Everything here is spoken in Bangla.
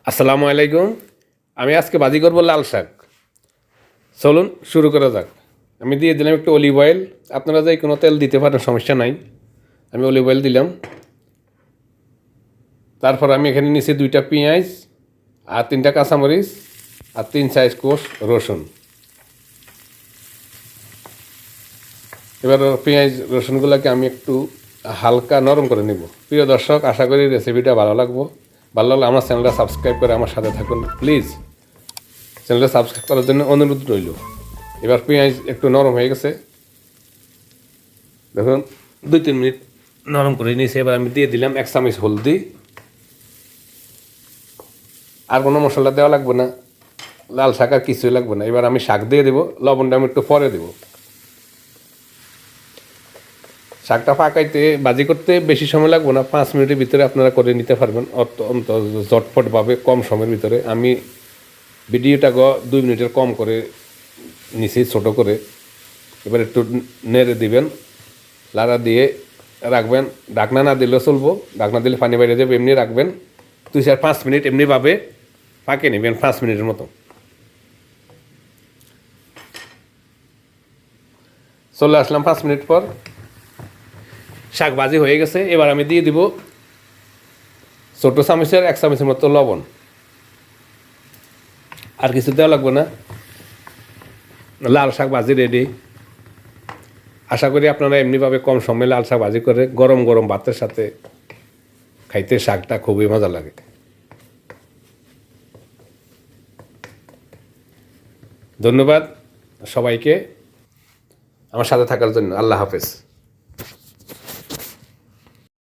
আসসালামু আলাইকুম। আমি আজকে ভাজি করব লাল শাক। চলুন শুরু করা যাক। আমি দিয়ে দিলাম একটু অলিভ অয়েল। আপনারা যে কোনো তেল দিতে পারেন, সমস্যা নাই। আমি অলিভ অয়েল দিলাম। তারপর আমি এখানে নিচে 2টা পেঁয়াজ আর 3টা কাঁচামরিচ আর 3 কোষ রসুন। এবার পেঁয়াজ রসুনগুলোকে আমি একটু হালকা নরম করে নেব। প্রিয় দর্শক, আশা করি রেসিপিটা ভালো লাগলে আমার চ্যানেলটা সাবস্ক্রাইব করে আমার সাথে থাকুন প্লিজ। চ্যানেলটা সাবস্ক্রাইব করার জন্য অনুরোধ রইল। এবার পেঁয়াজ একটু নরম হয়ে গেছে, দেখুন 2-3 মিনিট নরম করে নিয়েছি। এবার আমি দিয়ে দিলাম 1 চামচ হলদি। আর কোনো মশলা দেওয়া লাগবে না, লাল শাক আর কিছুই লাগবে না। এবার আমি শাক দিয়ে দেবো, লবণটা আমি একটু পরে দেবো। শাকটা পাকাইতে ভাজি করতে বেশি সময় লাগবে না, 5 মিনিটের ভিতরে আপনারা করে নিতে পারবেন অত্যন্ত ঝটফটভাবে, কম সময়ের ভিতরে। আমি ভিডিওটা 2 মিনিটের কম করে নিচে ছোটো করে। এবার একটু নেড়ে দিবেন, লাড়া দিয়ে রাখবেন। ঢাকনা না দিলেও চলবো, ঢাকনা দিলে পানি বাইরে যাবে। এমনি রাখবেন 2-5 মিনিট, এমনিভাবে পাকে নেবেন 5 মিনিটের মতো। চলে আসলাম 5 মিনিট পর, শাক ভাজি হয়ে গেছে। এবার আমি দিয়ে দিব ছোটো চামচের 1 চামচের মতো লবণ। আর কিছু দেওয়া লাগবে না, লাল শাক ভাজি রেডি। আশা করি আপনারা এমনিভাবে কম সময়ে লাল শাক ভাজি করে গরম গরম ভাতের সাথে খাইতে শাকটা খুবই মজা লাগে। ধন্যবাদ সবাইকে আমার সাথে থাকার জন্য। আল্লাহ হাফেজ।